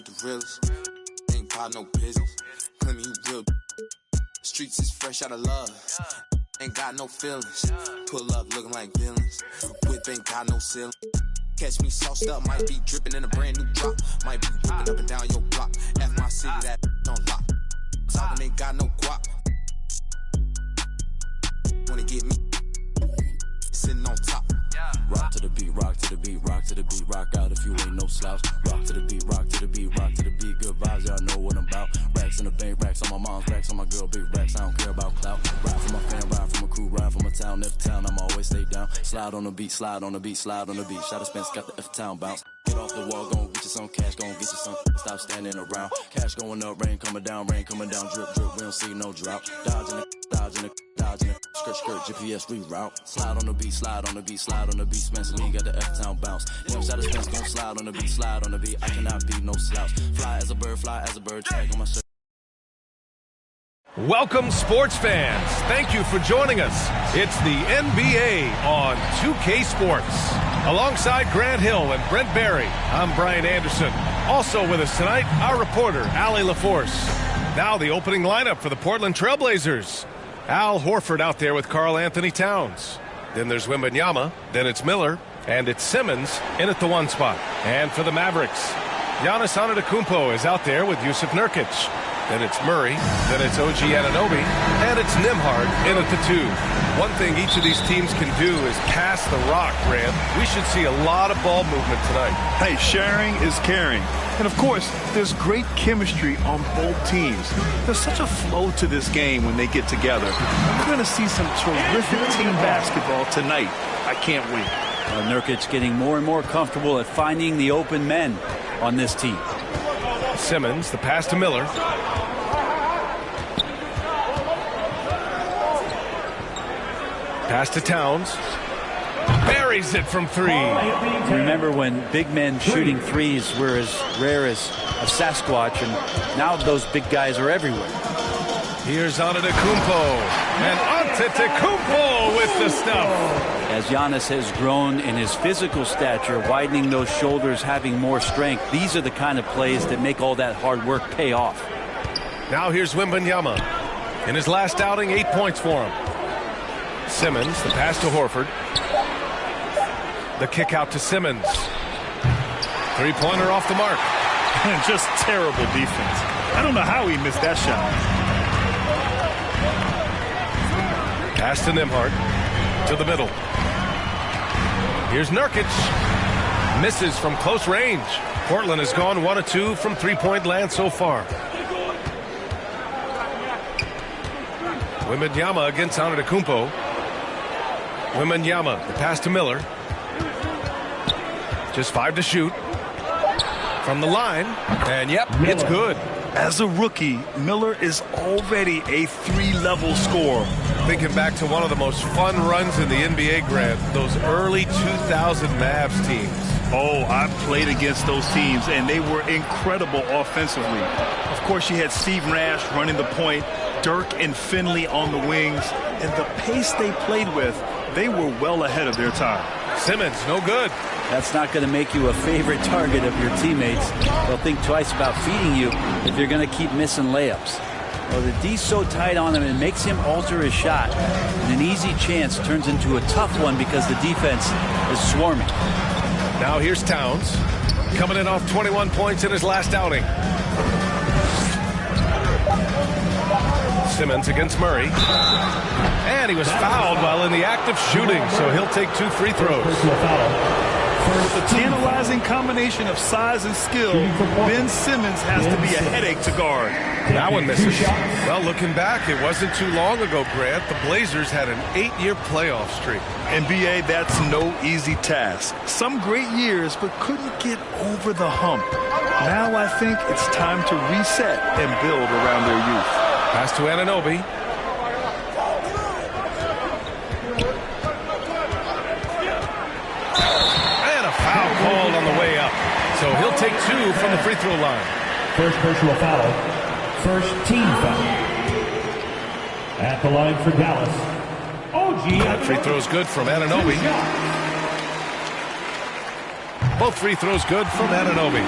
with the realest. Ain't got no business. Plenty you real. Streets is fresh out of love. Ain't got no feelings. Pull up looking like villains. Whip ain't got no ceiling. Catch me sauced up, might be dripping in a brand new drop. Might be whipping up and down your block. F my city, that on lock. Talking ain't got no guap. Wanna get me sitting on top. Rock to the beat, rock to the beat, rock to the beat, rock out if you ain't no slouch. Rock to the beat, rock to the beat, rock to the beat. Good vibes, y'all know what I'm about. Racks in the bank, racks on my mom's, racks on my girl, big racks. I don't care about clout. Ride for my fam, ride for my crew, ride for my town. F town, I'm always stay down. Slide on the beat, slide on the beat, slide on the beat. Shot of Spence got the F town bounce. Get off the wall, gon' get you some cash, gon' get you some. Stop standing around. Cash going up, rain coming down, drip, drip. We don't see no drought. Dodging it, dodging it, dodging it. Skirt, skirt, GPS reroute. Slide on the beat, slide on the beat, slide on the beat. Spencer Lee got the F-town bounce. Young shot of Spence gon' slide on the beat, slide on the beat. I cannot be no slouch. Fly as a bird, tag on my shirt. Welcome, sports fans. Thank you for joining us. It's the NBA on 2K Sports. Alongside Grant Hill and Brent Barry, I'm Brian Anderson. Also with us tonight, our reporter, Allie LaForce. Now the opening lineup for the Portland Trailblazers. Al Horford out there with Karl Anthony Towns. Then there's Wembanyama, then it's Miller, and it's Simmons in at the 1 spot. And for the Mavericks, Giannis Antetokounmpo is out there with Yusuf Nurkic. Then it's Murray, then it's OG Anunoby, and it's Nembhard in at the 2. One thing each of these teams can do is pass the rock, Grant. We should see a lot of ball movement tonight. Hey, sharing is caring. And of course, there's great chemistry on both teams. There's such a flow to this game when they get together. We're going to see some terrific team basketball tonight. I can't wait. Nurkic getting more and more comfortable at finding the open men on this team. Simmons, the pass to Miller. Pass to Towns. Buries it from 3. Remember when big men shooting threes were as rare as a Sasquatch, and now those big guys are everywhere. Here's Antetokounmpo. And Antetokounmpo with the stuff. As Giannis has grown in his physical stature, widening those shoulders, having more strength, these are the kind of plays that make all that hard work pay off. Now here's Wembanyama. In his last outing, 8 points for him. Simmons, the pass to Horford. The kick out to Simmons. Three-pointer off the mark. And just terrible defense. I don't know how he missed that shot. Pass to Nembhard. To the middle. Here's Nurkic. Misses from close range. Portland has gone 1 of 2 from three-point land so far. Wembanyama against Antetokounmpo. Wembanyama, the pass to Miller. Just 5 to shoot. From the line. And yep, it's good. As a rookie, Miller is already a 3-level scorer. Thinking back to one of the most fun runs in the NBA, Grant, those early 2000 Mavs teams. Oh, I played against those teams, and they were incredible offensively. Of course, you had Steve Nash running the point, Dirk and Finley on the wings, and the pace they played with, they were well ahead of their time. Simmons, no good. That's not going to make you a favorite target of your teammates. They'll think twice about feeding you if you're going to keep missing layups. Well, the D's so tight on him, it makes him alter his shot. And an easy chance turns into a tough one because the defense is swarming. Now here's Towns, coming in off 21 points in his last outing. Simmons against Murray. And he was fouled while in the act of shooting, so he'll take 2 free throws. With a tantalizing combination of size and skill, Ben Simmons has to be a headache to guard. That one misses. Well, looking back, it wasn't too long ago, Grant. The Blazers had an 8-year playoff streak. NBA, that's no easy task. Some great years, but couldn't get over the hump. Now I think it's time to reset and build around their youth. Pass to Anunoby. Foul called on the way up. So he'll take 2 from the free throw line. First personal foul. First team foul. At the line for Dallas. That free throw's good from Anunoby. Both free throws good from Anunoby.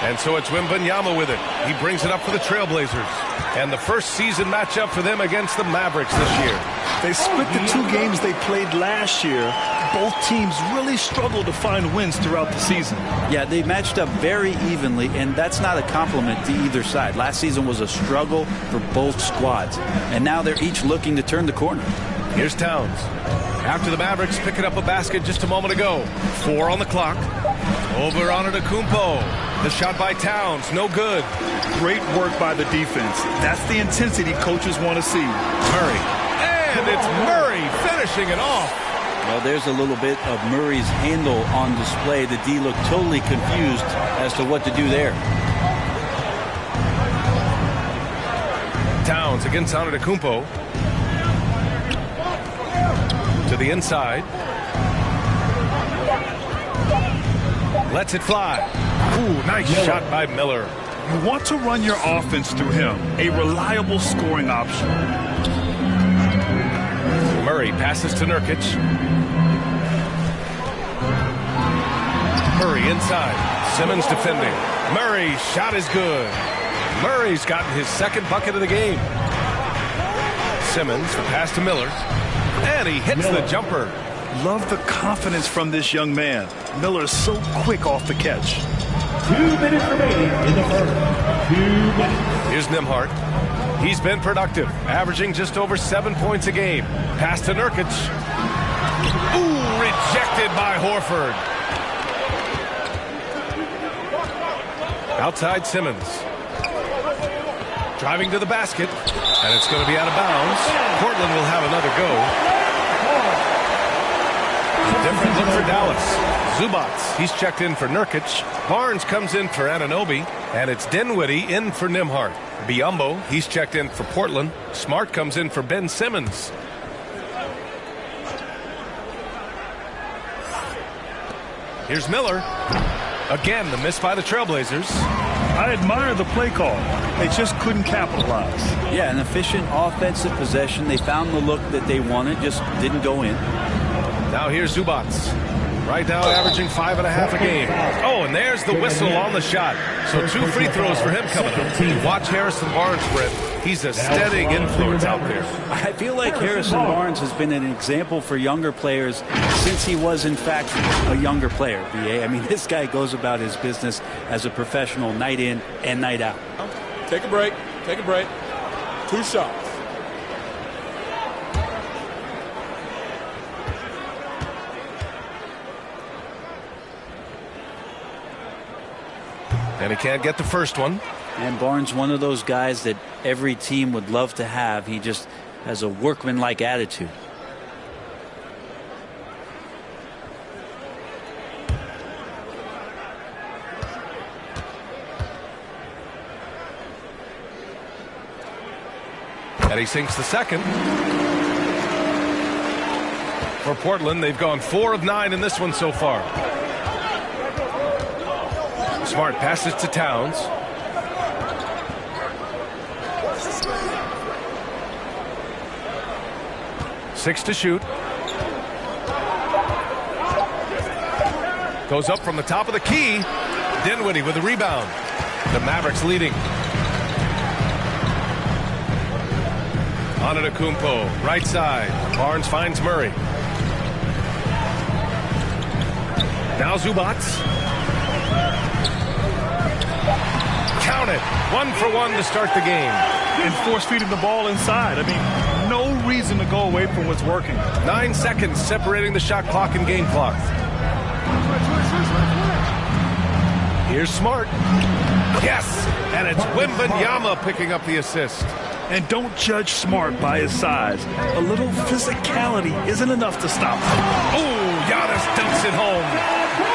And so it's Wembanyama with it. He brings it up for the Trailblazers. And the first season matchup for them against the Mavericks this year. They split the 2 games they played last year. Both teams really struggled to find wins throughout the season. Yeah, they matched up very evenly, and that's not a compliment to either side. Last season was a struggle for both squads, and now they're each looking to turn the corner. Here's Towns. After the Mavericks picking up a basket just a moment ago. 4 on the clock. Over on Antetokounmpo. The shot by Towns, no good. Great work by the defense. That's the intensity coaches want to see. Murray. And it's Murray finishing it off. Well, there's a little bit of Murray's handle on display. The D looked totally confused as to what to do there. Towns against Antetokounmpo. To the inside. Lets it fly. Ooh, nice shot by Miller. You want to run your offense through him. A reliable scoring option. Murray passes to Nurkic. Murray inside. Simmons defending. Murray's shot is good. Murray's gotten his second bucket of the game. Simmons, the pass to Miller. And he hits the jumper. Love the confidence from this young man. Miller is so quick off the catch. 2 minutes remaining in the first. 2 minutes. Here's Nembhard. He's been productive, averaging just over 7 points a game. Pass to Nurkic. Ooh, rejected by Horford. Outside Simmons. Driving to the basket, and it's going to be out of bounds. Portland will have another go. Different look for Dallas. Zubats, he's checked in for Nurkic. Barnes comes in for Anunoby, and it's Dinwiddie in for Nembhard. Biyombo, he's checked in for Portland. Smart comes in for Ben Simmons. Here's Miller. Again, the miss by the Trailblazers. I admire the play call. They just couldn't capitalize. Yeah, an efficient offensive possession. They found the look that they wanted, just didn't go in. Now here's Zubats. Right now averaging 5.5 a game. Oh, and there's the whistle on the shot. So 2 free throws for him coming up. Watch Harrison Barnes, Brett. He's a steadying influence out there. I feel like Harrison Barnes has been an example for younger players since he was, in fact, a younger player, BA. I mean, this guy goes about his business as a professional night in and night out. Take a break. Take a break. 2 shots. And he can't get the first one. And Barnes, one of those guys that every team would love to have. He just has a workmanlike attitude. And he sinks the second. For Portland, they've gone 4 of 9 in this one so far. Smart passes to Towns. Six to shoot. Goes up from the top of the key. Dinwiddie with the rebound. The Mavericks leading. Antetokounmpo, right side. Barnes finds Murray. Now Zubats. Count it. 1 for 1 to start the game. And force feeding the ball inside. I mean, no reason to go away from what's working. 9 seconds separating the shot clock and game clock. Here's Smart. Yes, and it's Wembanyama picking up the assist. And don't judge Smart by his size. A little physicality isn't enough to stop him. Ooh, Giannis dunks it home.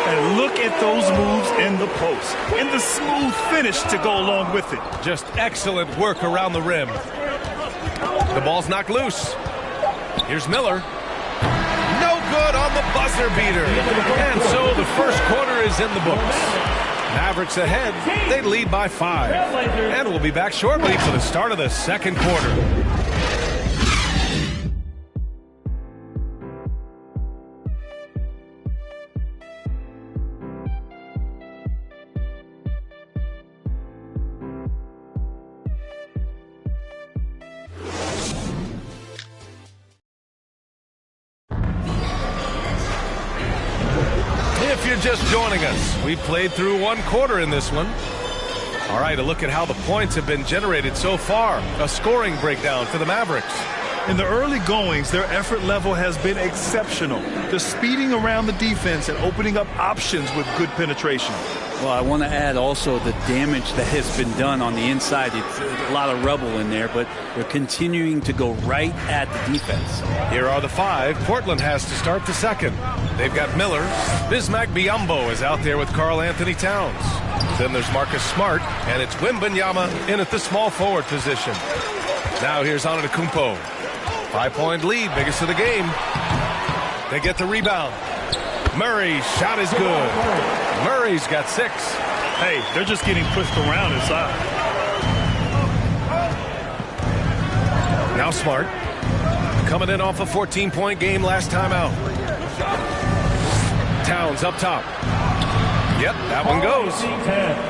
And look at those moves in the post. And the smooth finish to go along with it. Just excellent work around the rim. The ball's knocked loose. Here's Miller. No good on the buzzer beater. And so the first quarter is in the books. Mavericks ahead. They lead by 5. And we'll be back shortly for the start of the second quarter. just joining us, we played through one quarter in this one. All right, a look at how the points have been generated so far. A scoring breakdown for the Mavericks. In the early goings, their effort level has been exceptional. They're speeding around the defense and opening up options with good penetration. Well, I want to add also the damage that has been done on the inside. It's a lot of rubble in there, but they're continuing to go right at the defense. Here are the 5. Portland has to start the second. They've got Miller. Bismack Biyombo is out there with Karl Anthony Towns. Then there's Marcus Smart, and it's Wembanyama in at the small forward position. Now here's Antetokounmpo. 5-point lead, biggest of the game. They get the rebound. Murray's shot is good. Murray's got 6. Hey, they're just getting pushed around inside. Now Smart. Coming in off a 14-point game last time out. Towns up top. Yep, that one goes.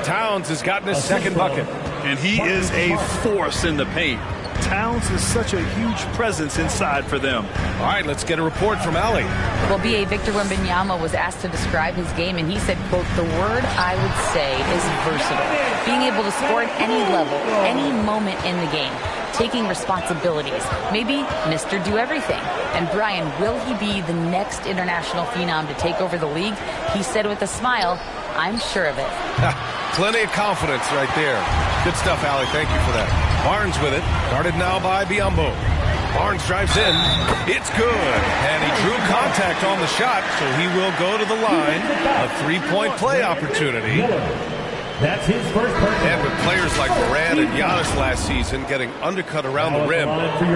Towns has gotten his second bucket. And he is a force in the paint. Towns is such a huge presence inside for them. All right, let's get a report from Allie. Well, B.A. Victor Wembanyama was asked to describe his game, and he said, quote, "The word I would say is versatile. Being able to score at any level, any moment in the game, taking responsibilities, maybe Mr. Do-Everything." And Brian, will he be the next international phenom to take over the league? He said with a smile, "I'm sure of it." Plenty of confidence right there. Good stuff, Allie. Thank you for that. Barnes with it. Guarded now by Biyombo. Barnes drives in. It's good. And he drew contact on the shot, so he will go to the line. A 3-point play opportunity. That's his first person. And with players like Durant and Giannis last season getting undercut around the rim,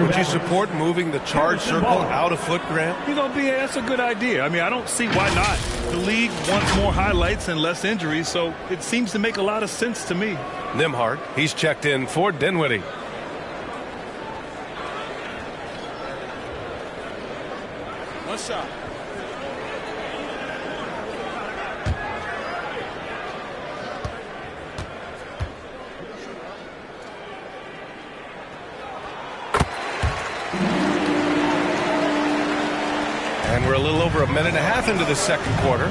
would you support moving the charge circle out of foot, Grant? You know, B.A., that's a good idea. I mean, I don't see why not. The league wants more highlights and less injuries, so it seems to make a lot of sense to me. Nembhard, he's checked in for Dinwiddie. One shot. And we're a little over a minute and a half into the second quarter.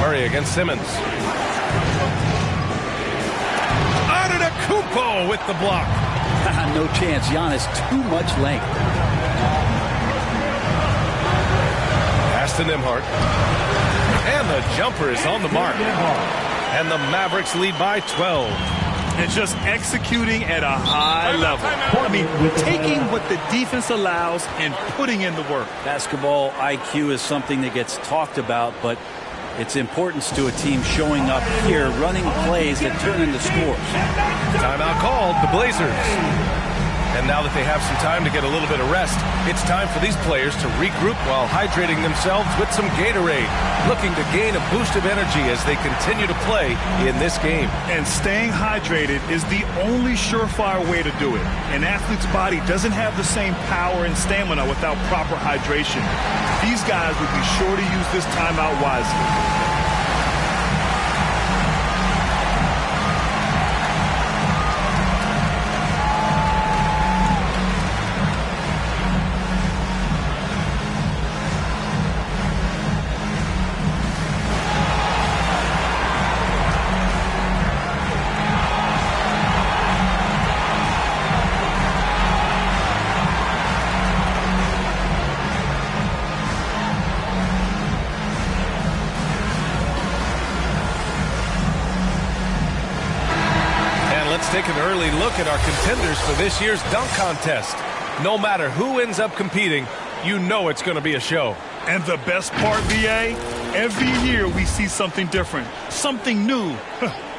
Murray against Simmons. Antetokounmpo with the block. No chance. Giannis, too much length. Pass to Nembhard. And the jumper is on the mark. And the Mavericks lead by 12. And just executing at a high level. I mean, taking what the defense allows and putting in the work. Basketball IQ is something that gets talked about, but its importance to a team showing up here, running plays that turn into scores. Timeout called, the Blazers. And now that they have some time to get a little bit of rest, it's time for these players to regroup while hydrating themselves with some Gatorade, looking to gain a boost of energy as they continue to play in this game. And staying hydrated is the only surefire way to do it. An athlete's body doesn't have the same power and stamina without proper hydration. These guys would be sure to use this timeout wisely. Take an early look at our contenders for this year's dunk contest. No matter who ends up competing, you know it's going to be a show. And the best part, VA, every year we see something different, something new.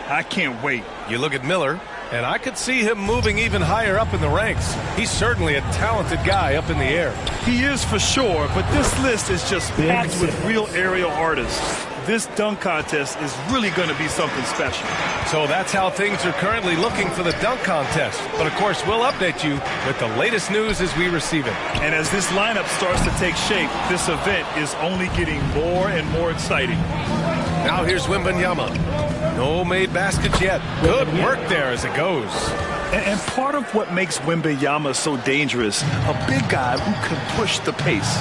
I can't wait. You look at Miller, and I could see him moving even higher up in the ranks. He's certainly a talented guy up in the air. He is for sure, but this list is just packed with real aerial artists. This dunk contest is really going to be something special. So that's how things are currently looking for the dunk contest. But of course, we'll update you with the latest news as we receive it. And as this lineup starts to take shape, this event is only getting more and more exciting. Now here's Wembanyama. No made baskets yet. Good work there as it goes. And part of what makes Wembanyama so dangerous, a big guy who can push the pace.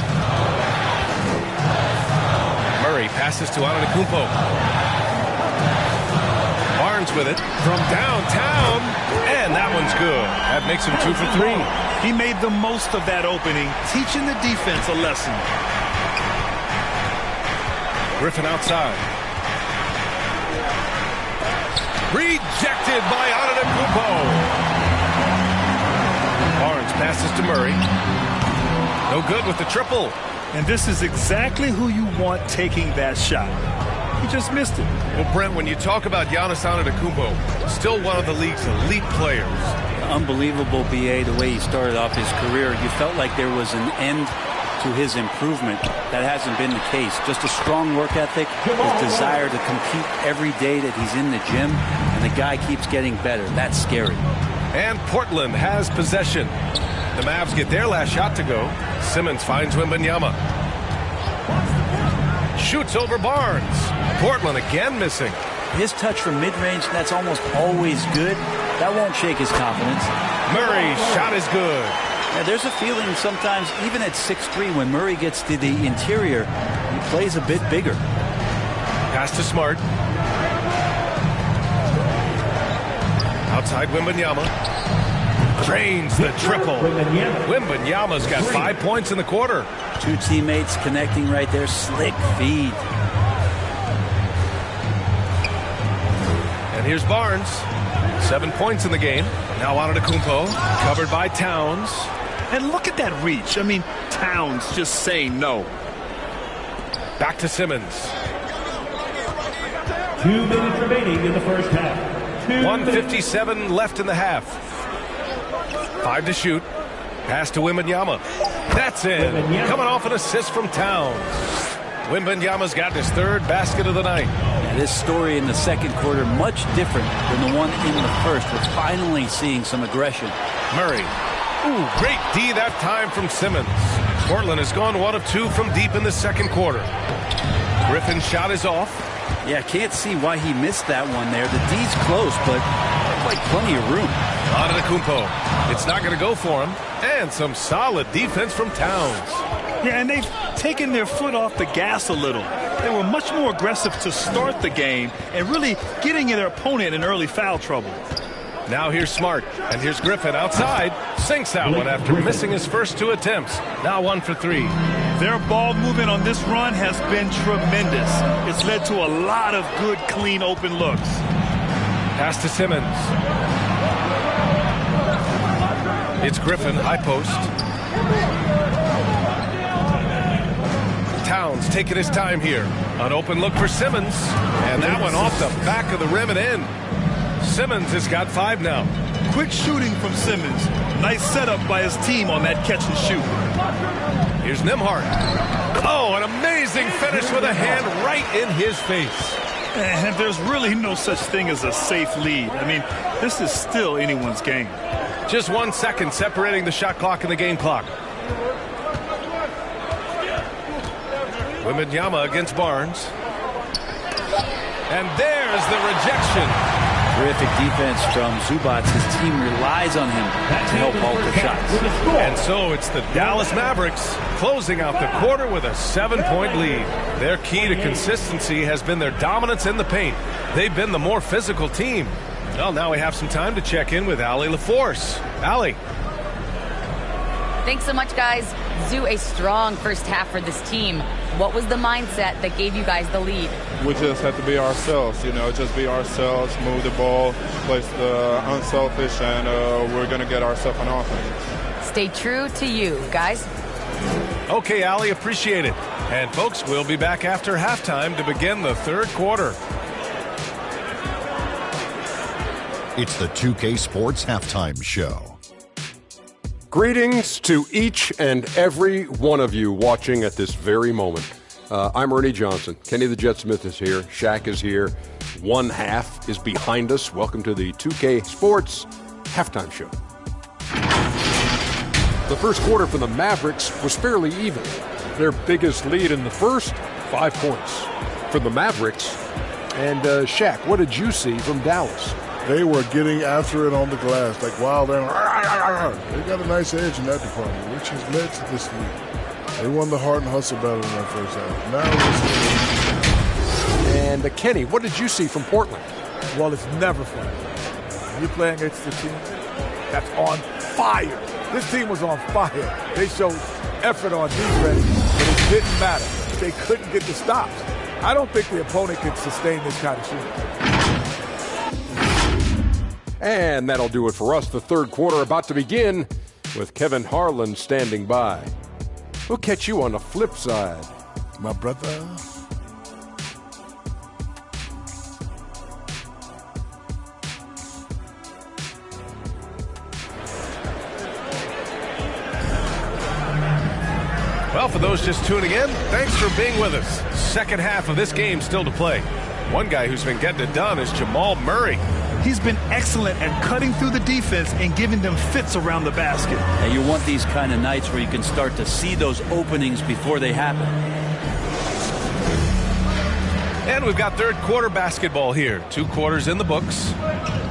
Passes to Antetokounmpo. Barnes with it from downtown, and that one's good. That makes him 2 for 3. He made the most of that opening, teaching the defense a lesson. Griffin outside. Rejected by Antetokounmpo. Barnes passes to Murray. No good with the triple. And this is exactly who you want taking that shot. He just missed it. Well, Brent, when you talk about Giannis Antetokounmpo, still one of the league's elite players. Unbelievable, BA, the way he started off his career. You felt like there was an end to his improvement. That hasn't been the case. Just a strong work ethic, his desire to compete every day that he's in the gym, and the guy keeps getting better. That's scary. And Portland has possession. The Mavs get their last shot to go. Simmons finds Wembanyama. Shoots over Barnes. Portland again missing. His touch from mid-range, that's almost always good. That won't shake his confidence. Murray's shot is good. Yeah, there's a feeling sometimes, even at 6'3", when Murray gets to the interior, he plays a bit bigger. Pass to Smart. Outside Wembanyama. Drains the triple. Wembanyama's got 5 points in the quarter. Two teammates connecting right there. Slick feed. And here's Barnes. 7 points in the game. Now Antetokounmpo. Covered by Towns. And look at that reach. I mean, Towns just saying no. Back to Simmons. 2 minutes remaining in the first half. 1:57 left in the half. 5 to shoot. Pass to Wembanyama. That's in. Coming off an assist from Towns. Wembanyama's got his 3rd basket of the night. Yeah, this story in the second quarter much different than the one in the first. We're finally seeing some aggression. Murray. Ooh, great D that time from Simmons. Portland has gone 1 of 2 from deep in the second quarter. Griffin's shot is off. Yeah, can't see why he missed that one there. The D's close, but like plenty of room. Antetokounmpo. It's not going to go for him. And some solid defense from Towns. Yeah, and they've taken their foot off the gas a little. They were much more aggressive to start the game and really getting their opponent in early foul trouble. Now here's Smart. And here's Griffin outside. Sinks that one after missing his first 2 attempts. Now 1 for 3. Their ball movement on this run has been tremendous. It's led to a lot of good, clean, open looks. Pass to Simmons. It's Griffin, high post. Towns taking his time here. An open look for Simmons. And that one off the back of the rim and in. Simmons has got 5 now. Quick shooting from Simmons. Nice setup by his team on that catch and shoot. Here's Nembhard. Oh, an amazing finish with a hand right in his face. And there's really no such thing as a safe lead. I mean, this is still anyone's game. Just 1 second separating the shot clock and the game clock. Wembanyama against Barnes. And there's the rejection. Terrific defense from Zubac. His team relies on him to help alter shots. And so it's the Dallas Mavericks closing out the quarter with a 7-point lead. Their key to consistency has been their dominance in the paint. They've been the more physical team. Well, now we have some time to check in with Allie LaForce. Allie. Thanks so much, guys. Zoo, a strong first half for this team. What was the mindset that gave you guys the lead? We just have to be ourselves, just be ourselves, move the ball, play unselfish, and we're going to get ourselves an offense. Stay true to you, guys. Okay, Allie, appreciate it. And folks, we'll be back after halftime to begin the third quarter. It's the 2K Sports Halftime Show. Greetings to each and every one of you watching at this very moment. I'm Ernie Johnson. Kenny the Jet Smith is here. Shaq is here. One half is behind us. Welcome to the 2K Sports Halftime Show. The first quarter for the Mavericks was fairly even. Their biggest lead in the first, 5 points for the Mavericks. And Shaq, what did you see from Dallas? They were getting after it on the glass, like wild animals. They got a nice edge in that department, which has led to this lead. They won the heart and hustle battle in that first half. Now And Kenny, what did you see from Portland? Well, it's never fun. When you're playing against a team that's on fire. This team was on fire. They showed effort on defense, but it didn't matter. They couldn't get the stops. I don't think the opponent can sustain this kind of shooting. And that'll do it for us. The third quarter about to begin with Kevin Harlan standing by. We'll catch you on the flip side, my brother. Well, for those just tuning in, thanks for being with us. Second half of this game still to play. One guy who's been getting it done is Jamal Murray. He's been excellent at cutting through the defense and giving them fits around the basket. And you want these kind of nights where you can start to see those openings before they happen. And we've got third quarter basketball here. 2 quarters in the books.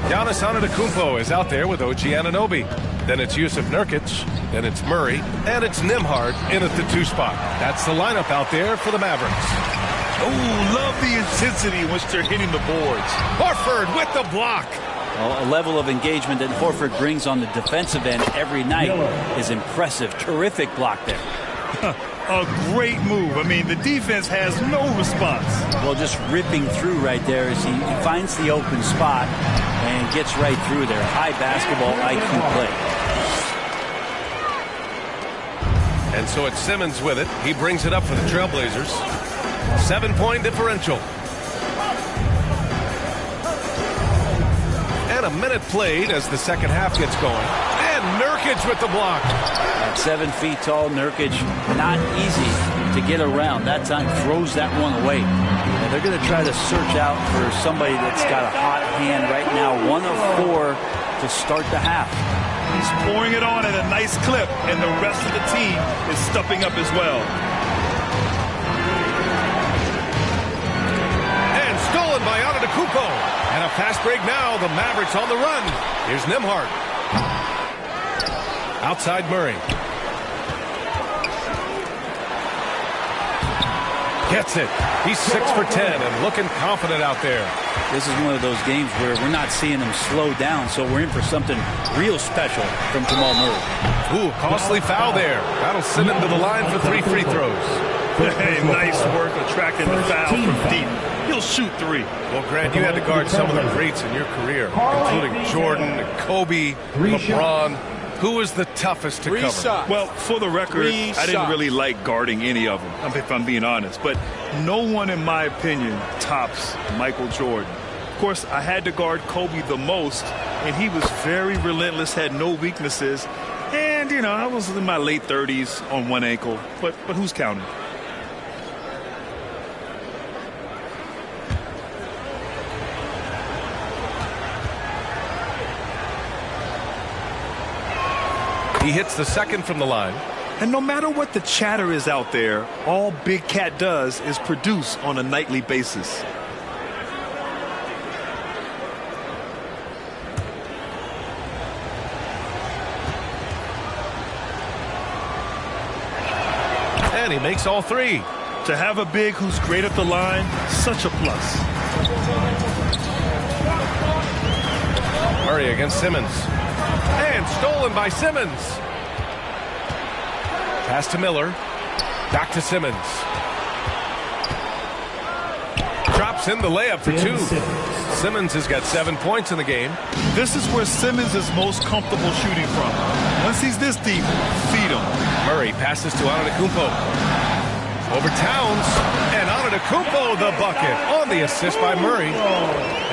Giannis Antetokounmpo is out there with OG Anunoby. Then it's Yusuf Nurkic. Then it's Murray. And it's Nembhard in at the 2 spot. That's the lineup out there for the Mavericks. Oh, love the intensity in which they're hitting the boards. Horford with the block. Well, a level of engagement that Horford brings on the defensive end every night is impressive. Terrific block there. A great move. I mean, the defense has no response. Well, just ripping through right there as he finds the open spot and gets right through there. High basketball IQ play. And so it's Simmons with it. He brings it up for the Trailblazers. 7-point differential. And a minute played as the second half gets going. And Nurkic with the block. At 7 feet tall, Nurkic, not easy to get around. That time throws that one away. And they're going to try to search out for somebody that's got a hot hand right now. 1 of 4 to start the half. He's pouring it on at a nice clip, and the rest of the team is stepping up as well. Stolen by Antetokounmpo. And a fast break now. The Mavericks on the run. Here's Nembhard. Outside Murray. Gets it. He's 6 for 10 and looking confident out there. This is one of those games where we're not seeing him slow down, so we're in for something real special from Jamal Murray. Ooh, costly foul there. That'll send him to the line for 3 free throws. Hey, nice work attracting the foul from deep. He'll shoot 3. Well, Grant, you had to guard some of the greats in your career, including Jordan, Kobe, LeBron. Who was the toughest to cover? Well, for the record, I didn't really like guarding any of them, if I'm being honest. But no one, in my opinion, tops Michael Jordan. Of course, I had to guard Kobe the most, and he was very relentless, had no weaknesses. And, you know, I was in my late 30s on one ankle. But who's counting? He hits the second from the line. And no matter what the chatter is out there, all Big Cat does is produce on a nightly basis. And he makes all 3. To have a big who's great at the line, such a plus. Murray against Simmons. And stolen by Simmons. Pass to Miller. Back to Simmons. Drops in the layup for 2. Simmons has got 7 points in the game. This is where Simmons is most comfortable shooting from. Once he's this deep, feed him. Murray passes to Antetokounmpo. Over Towns. And Antetokounmpo the bucket on the assist by Murray.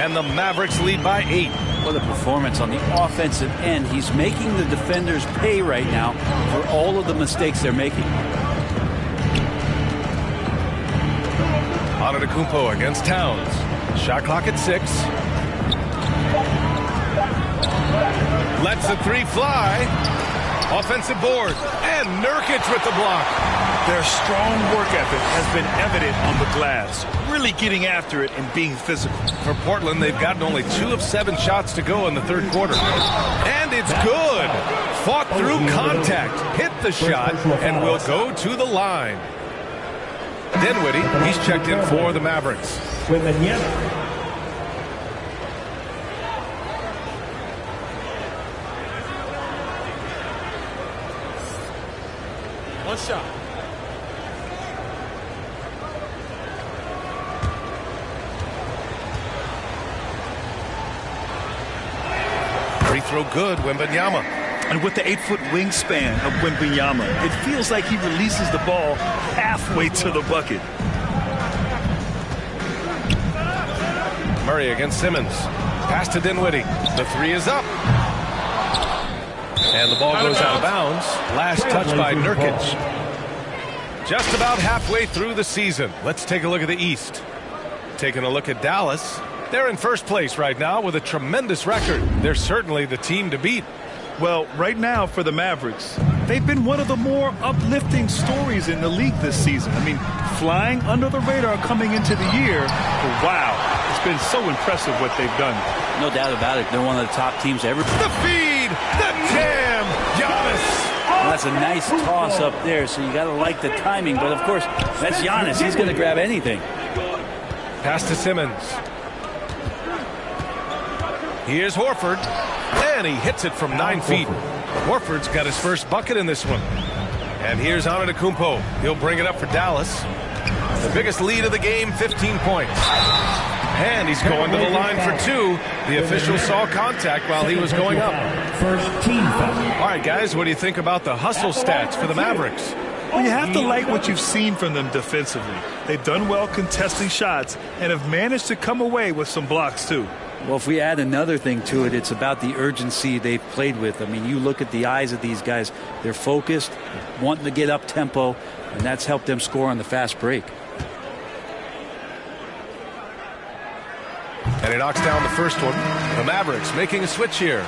And the Mavericks lead by 8. What a performance on the offensive end. He's making the defenders pay right now for all of the mistakes they're making. Antetokounmpo against Towns. Shot clock at 6. Lets the 3 fly. Offensive board. And Nurkic with the block. Their strong work ethic has been evident on the glass. Really getting after it and being physical. For Portland, they've gotten only 2 of 7 shots to go in the third quarter. And it's good. Fought through contact. Hit the shot and will go to the line. Dinwiddie, he's checked in for the Mavericks. One shot. Free throw good, Wembanyama. And with the 8-foot wingspan of Wembanyama, it feels like he releases the ball halfway to the bucket. Murray against Simmons. Pass to Dinwiddie. The three is up. And the ball goes out of bounds. Last touch by Nurkic. Just about halfway through the season. Let's take a look at the East. Taking a look at Dallas. They're in first place right now with a tremendous record. They're certainly the team to beat. Well, right now for the Mavericks, they've been one of the more uplifting stories in the league this season. I mean, flying under the radar coming into the year, but wow, it's been so impressive what they've done. No doubt about it. They're one of the top teams ever. The feed, the jam, Giannis. Well, that's a nice toss up there, so you got to like the timing. But, of course, that's Giannis. He's going to grab anything. Pass to Simmons. Here's Horford. And he hits it from 9 feet. Horford's got his first bucket in this one. And here's Antetokounmpo. He'll bring it up for Dallas. The biggest lead of the game, 15 points. And he's going to the line for two. The official saw contact while he was going up. First team foul. All right, guys, what do you think about the hustle stats for the Mavericks? Well, you have to like what you've seen from them defensively. They've done well contesting shots and have managed to come away with some blocks, too. Well, if we add another thing to it, it's about the urgency they've played with. I mean, you look at the eyes of these guys. They're focused, wanting to get up tempo, and that's helped them score on the fast break. And he knocks down the first one. The Mavericks making a switch here.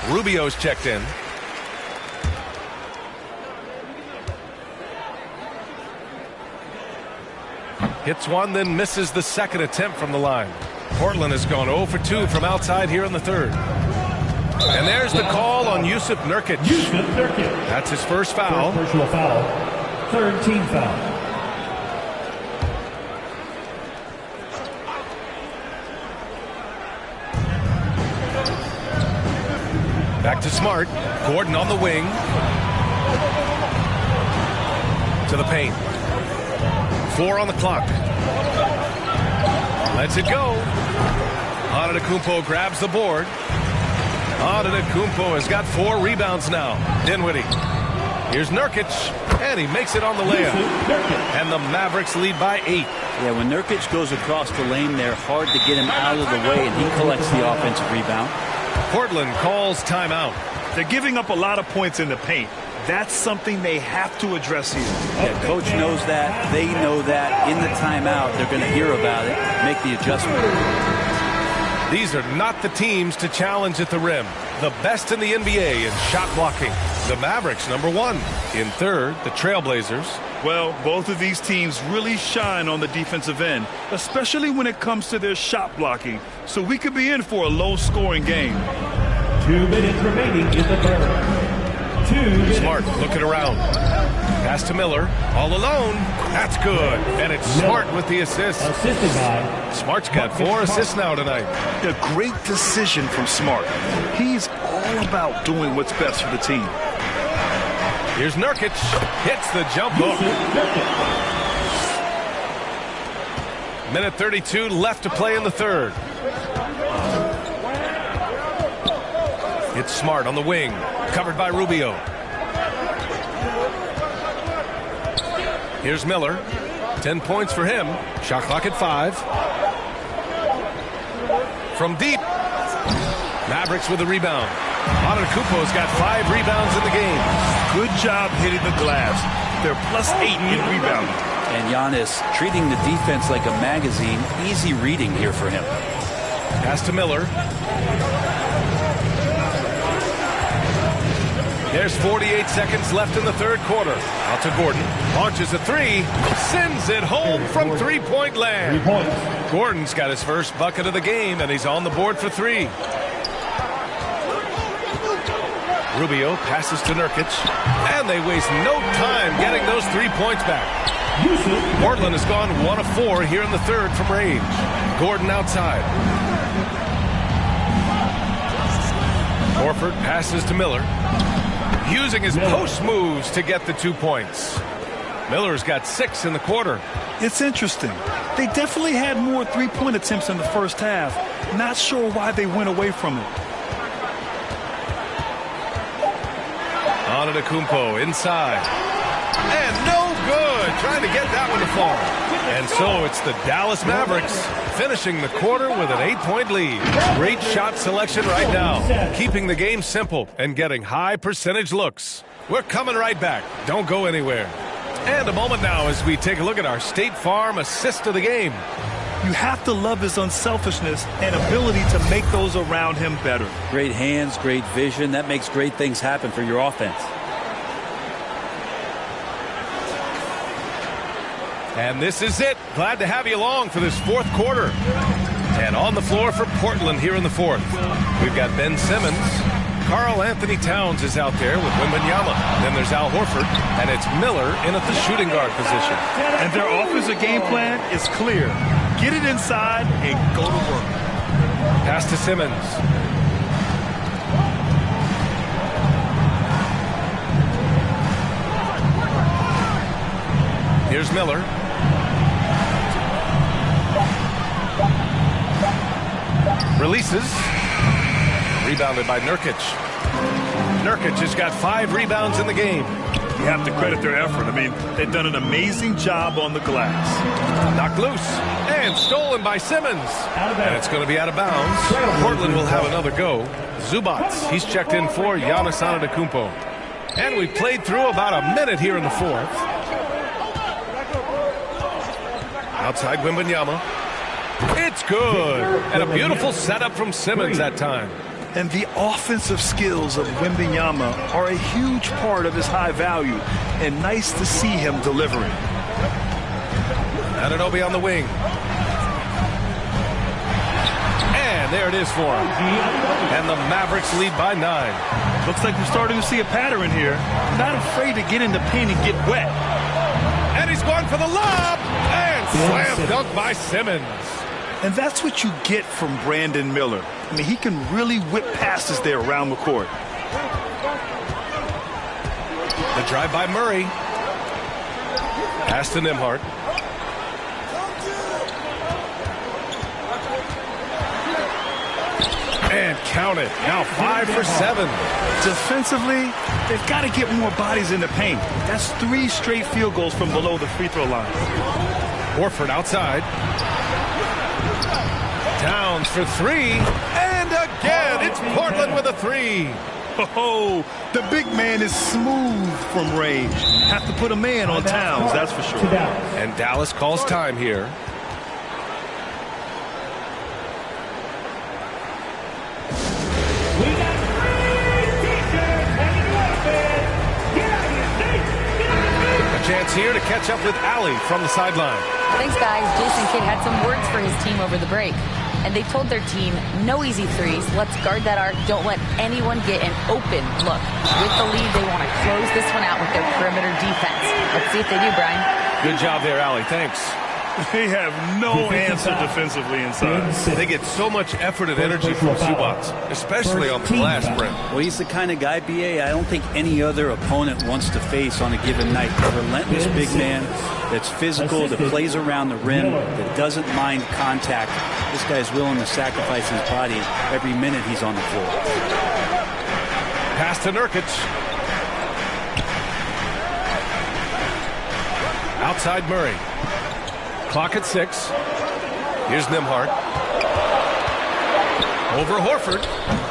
Rubio's checked in. Hits one, then misses the second attempt from the line. Portland has gone 0 for 2 from outside here in the third. And there's the call on Yusuf Nurkic. That's his first foul. Personal foul. Third team foul. Back to Smart. Gordon on the wing. To the paint. 4 on the clock. Lets it go. Antetokounmpo grabs the board. Antetokounmpo has got 4 rebounds now. Dinwiddie. Here's Nurkic. And he makes it on the layup. And the Mavericks lead by 8. Yeah, when Nurkic goes across the lane, they're hard to get him out of the way, and he collects the offensive rebound. Portland calls timeout. They're giving up a lot of points in the paint. That's something they have to address here. Yeah, coach knows that. They know that. In the timeout, they're going to hear about it, make the adjustment. These are not the teams to challenge at the rim. The best in the NBA in shot blocking. The Mavericks, #1. In third, the Trailblazers. Well, both of these teams really shine on the defensive end, especially when it comes to their shot blocking. So we could be in for a low-scoring game. 2 minutes remaining in the third. Smart looking around. Pass to Miller. All alone. That's good. And it's Smart with the assist. Assisted by. Smart's got 4 assists now tonight. A great decision from Smart. He's all about doing what's best for the team. Here's Nurkic. Hits the jump hook. Minute 32 left to play in the third. It's Smart on the wing. Covered by Rubio. Here's Miller. 10 points for him. Shot clock at 5. From deep. Mavericks with the rebound. Antetokounmpo's got 5 rebounds in the game. Good job hitting the glass. They're +8 in rebounding. And Giannis treating the defense like a magazine. Easy reading here for him. Pass to Miller. There's 48 seconds left in the third quarter. Out to Gordon. Launches a 3. Sends it home from three-point land. 3 points. Gordon's got his first bucket of the game, and he's on the board for 3. Rubio passes to Nurkic. And they waste no time getting those 3 points back. Portland has gone 1 of 4 here in the third from range. Gordon outside. Horford passes to Miller, using his post moves to get the 2 points. Miller's got 6 in the quarter. It's interesting. They definitely had more three-point attempts in the first half. Not sure why they went away from it. Antetokounmpo inside. And no good. Trying to get that one to fall. And so it's the Dallas Mavericks finishing the quarter with an 8-point lead. Great shot selection right now. Keeping the game simple and getting high percentage looks. We're coming right back. Don't go anywhere. And a moment now as we take a look at our State Farm assist of the game. You have to love his unselfishness and ability to make those around him better. Great hands, great vision. That makes great things happen for your offense. And this is it. Glad to have you along for this fourth quarter. And on the floor for Portland here in the fourth, we've got Ben Simmons. Karl Anthony Towns is out there with Wembanyama. Then there's Al Horford, and it's Miller in at the shooting guard position. And their offensive game plan is clear. Get it inside and go to work. Pass to Simmons. Here's Miller. Releases. Rebounded by Nurkic. Nurkic has got 5 rebounds in the game. You have to credit their effort. I mean, they've done an amazing job on the glass. Knocked loose and stolen by Simmons. And it's going to be out of bounds. Portland will have another go. Zubac, he's checked in for Giannis Antetokounmpo. And we played through about a minute here in the fourth. Outside Wembanyama. It's good. And a beautiful setup from Simmons that time. And the offensive skills of Wembanyama are a huge part of his high value. And nice to see him delivering. Anunoby on the wing. And there it is for him. And the Mavericks lead by 9. Looks like we're starting to see a pattern here. Not afraid to get in the paint and get wet. And he's going for the lob. And slam dunk by Simmons. And that's what you get from Brandon Miller. I mean, he can really whip passes there around the court. The drive by Murray. Pass to Nembhard. And count it. Now 5 for 7. Defensively, they've got to get more bodies in the paint. That's 3 straight field goals from below the free throw line. Horford outside. Towns for 3. And again, it's Portland with a 3. Oh, the big man is smooth from range. Have to put a man on Towns, that's for sure. And Dallas calls time here. A chance here to catch up with Allie from the sideline. Thanks, guys. Jason Kidd had some words for his team over the break. And they told their team, no easy threes. Let's guard that arc. Don't let anyone get an open look. With the lead, they want to close this one out with their perimeter defense. Let's see if they do, Brian. Good job there, Allie. Thanks. They have no answer defensively inside. They get so much effort and energy from Zubac, especially on the glass rim. Well, he's the kind of guy, BA, I don't think any other opponent wants to face on a given night. A relentless big man that's physical, that plays around the rim, that doesn't mind contact. This guy's willing to sacrifice his body every minute he's on the floor. Pass to Nurkic. Outside Murray. Clock at 6. Here's Nembhard. Over Horford.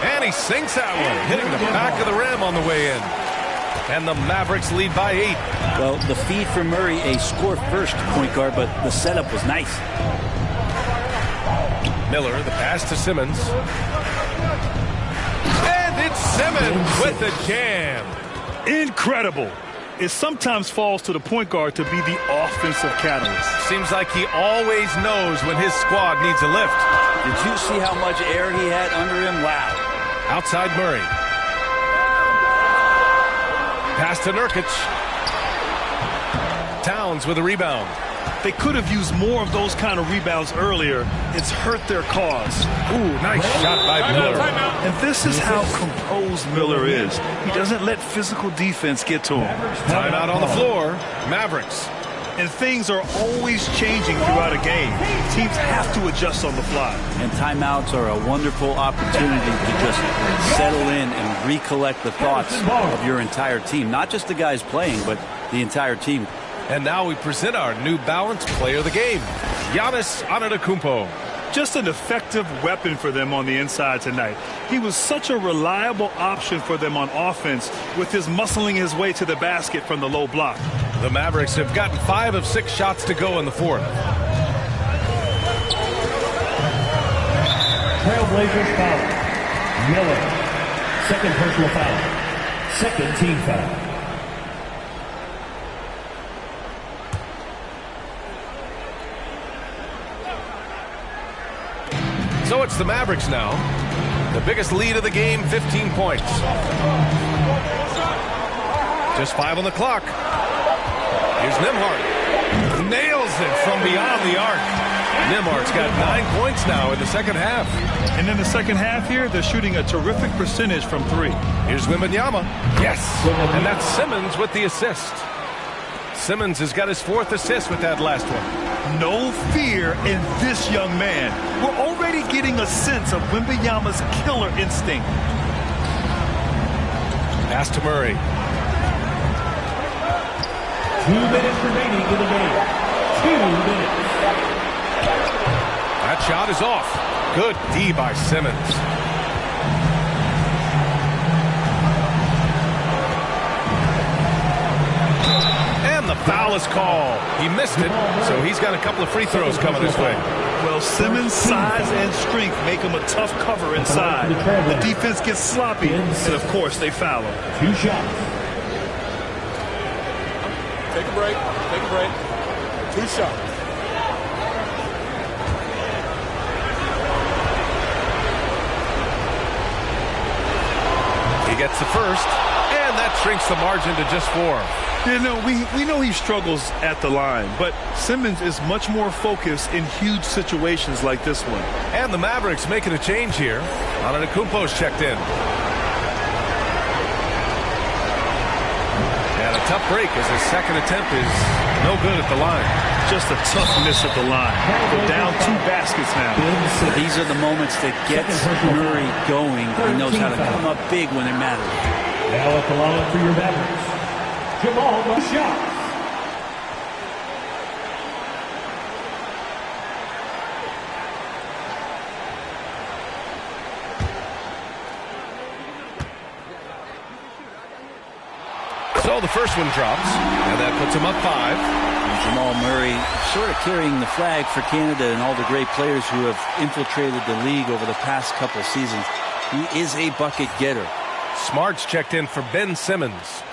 And he sinks that one, hitting the back of the rim on the way in. And the Mavericks lead by 8. Well, the feed for Murray, a score-first point guard, but the setup was nice. Miller, the pass to Simmons. And it's Simmons with the jam. Incredible. It sometimes falls to the point guard to be the offensive catalyst. Seems like he always knows when his squad needs a lift. Did you see how much air he had under him? Wow. Outside Murray. Pass to Nurkic. Towns with a rebound. They could have used more of those kind of rebounds earlier. It's hurt their cause. Ooh, nice shot by Miller. And this is how composed Miller is. He doesn't let physical defense get to him. Timeout on the floor. Mavericks. And things are always changing throughout a game. Teams have to adjust on the fly. And timeouts are a wonderful opportunity to just settle in and recollect the thoughts of your entire team. Not just the guys playing, but the entire team. And now we present our New Balance player of the game, Giannis Antetokounmpo. Just an effective weapon for them on the inside tonight. He was such a reliable option for them on offense with his muscling his way to the basket from the low block. The Mavericks have gotten 5 of 6 shots to go in the fourth. Trailblazers foul. Miller. Second personal foul. Second team foul. So it's the Mavericks now. The biggest lead of the game, 15 points. Just 5 on the clock. Here's Nembhard. Nails it from beyond the arc. Nembhard's got 9 points now in the second half. And in the second half here, they're shooting a terrific percentage from 3. Here's Wembanyama. Yes. And that's Simmons with the assist. Simmons has got his 4th assist with that last one. No fear in this young man. We're already getting a sense of Wembanyama's killer instinct. Pass to Murray. 2 minutes remaining in the game. 2 minutes. That shot is off. Good D by Simmons. And the foul is called. He missed it, so he's got a couple of free throws coming his way. Well, Simmons' size and strength make him a tough cover inside. The defense gets sloppy, and of course they foul him. 2 shots. Take a break. Take a break. 2 shots. He gets the first, and that shrinks the margin to just 4. You know, we know he struggles at the line, but Simmons is much more focused in huge situations like this one. And the Mavericks making a change here. Antetokounmpo's checked in. And a tough break as his second attempt is no good at the line. Just a tough miss at the line. They're down 2 baskets now. These are the moments that gets Murray going. He knows how to come up big when it matters. Now at the line for your Mavericks, Jamal Mushat. So the first one drops, and that puts him up 5. And Jamal Murray sort of carrying the flag for Canada and all the great players who have infiltrated the league over the past couple seasons. He is a bucket getter. Smart's checked in for Ben Simmons.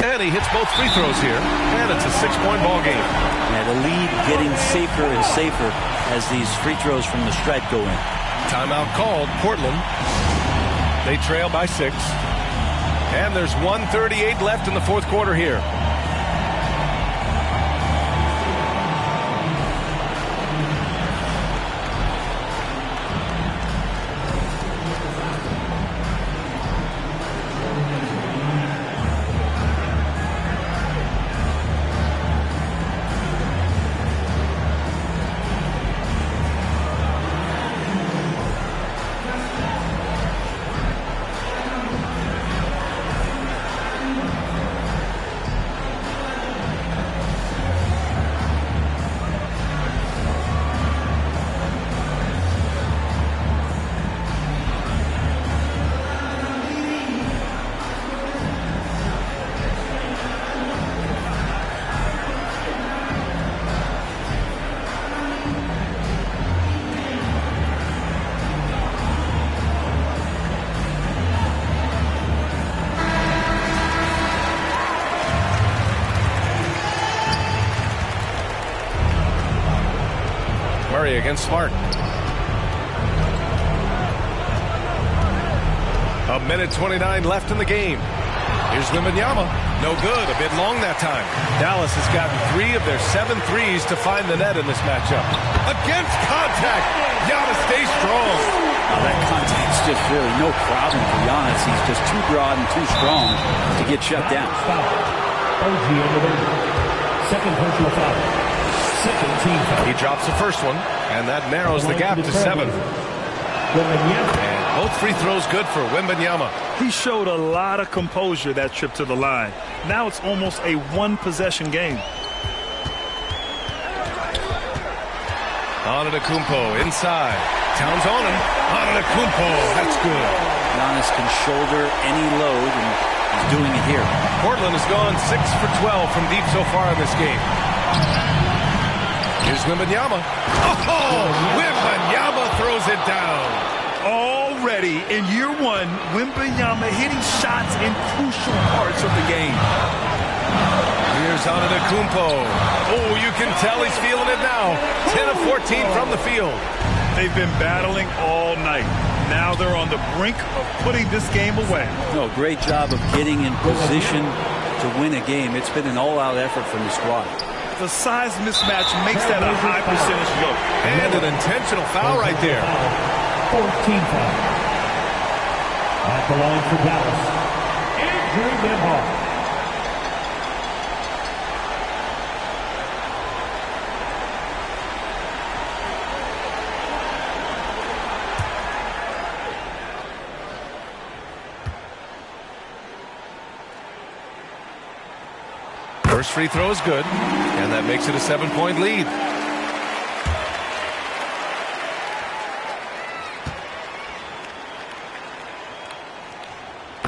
And he hits both free throws here. And it's a 6-point ball game. Yeah, the lead getting safer and safer as these free throws from the stripe go in. Timeout called. Portland. They trail by 6. And there's 1:38 left in the fourth quarter here. Against Smart. A minute 29 left in the game. Here's Wembanyama. No good. A bit long that time. Dallas has gotten 3 of their 7 threes to find the net in this matchup. Against contact. Giannis stays strong. That contact's just really no problem for Giannis. He's just too broad and too strong to get shut down. Second personal foul. Second team foul. He drops the first one, and that narrows the gap to 7. And both free throws good for Wembanyama. He showed a lot of composure that trip to the line. Now it's almost a one-possession game. Antetokounmpo inside. Towns on him. Antetokounmpo, that's good. Giannis can shoulder any load, and he's doing it here. Portland has gone 6 for 12 from deep so far in this game. Here's Wembanyama. Oh, Wembanyama throws it down. Already in year 1, Wembanyama hitting shots in crucial parts of the game. Here's Antetokounmpo. Oh, you can tell he's feeling it now. 10 of 14 from the field. They've been battling all night. Now they're on the brink of putting this game away. No, great job of getting in position to win a game. It's been an all-out effort from the squad. The size mismatch makes that a high percentage go. And an intentional foul right there. 14 foul. At the line for Dallas, Andrew Nembhard. First free throw is good, and that makes it a 7-point lead.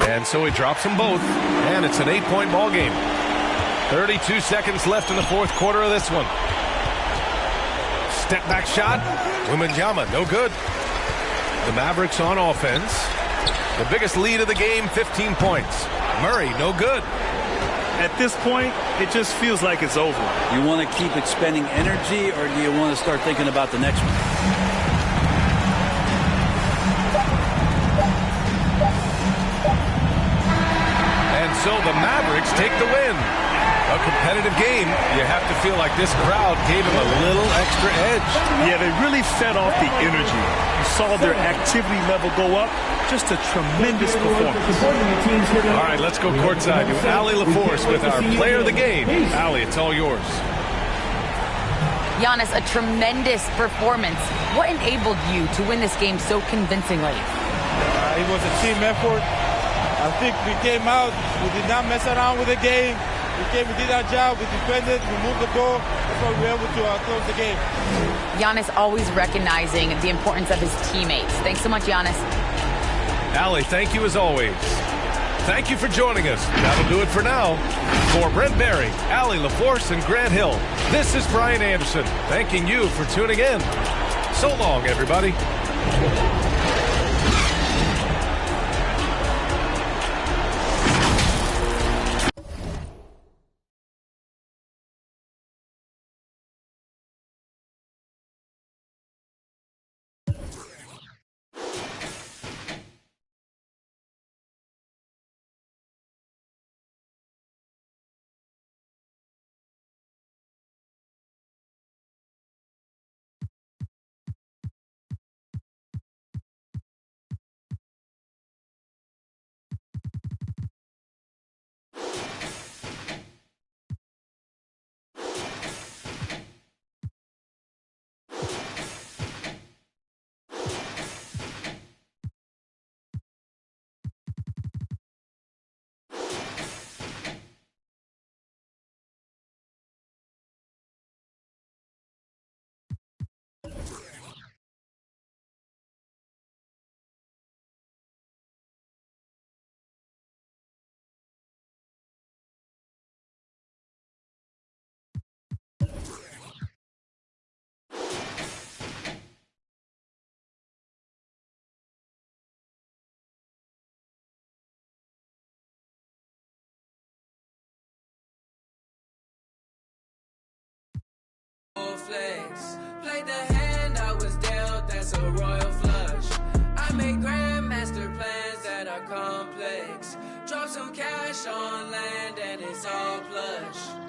And so he drops them both, and it's an 8-point ball game. 32 seconds left in the fourth quarter of this one. Step back shot. Wembanyama, no good. The Mavericks on offense. The biggest lead of the game, 15 points. Murray, no good. At this point, it just feels like it's over. You want to keep expending energy, or do you want to start thinking about the next one? And so the Mavericks take the win. A competitive game. You have to feel like this crowd gave them a little extra edge. Yeah, they really fed off the energy. You saw their activity level go up. Just a tremendous performance. All right, let's go courtside to Allie LaForce with our player of the game. Allie, it's all yours. Giannis, a tremendous performance. What enabled you to win this game so convincingly? It was a team effort. I think we came out, we did not mess around with the game. We did our job, we defended, we moved the ball. That's why we were able to close the game. Giannis always recognizing the importance of his teammates. Thanks so much, Giannis. Allie, thank you as always. Thank you for joining us. That'll do it for now. For Brent Barry, Allie LaForce, and Grant Hill, this is Brian Anderson, thanking you for tuning in. So long, everybody. Flex. Played the hand I was dealt, that's a royal flush. I made grandmaster plans that a complex. Drop some cash on land and it's all plush.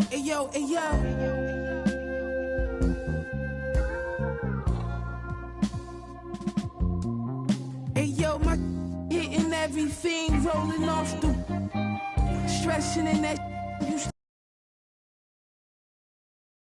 Hey yo, hey yo. Hey yo, my hitting everything, rolling off the stressing in that you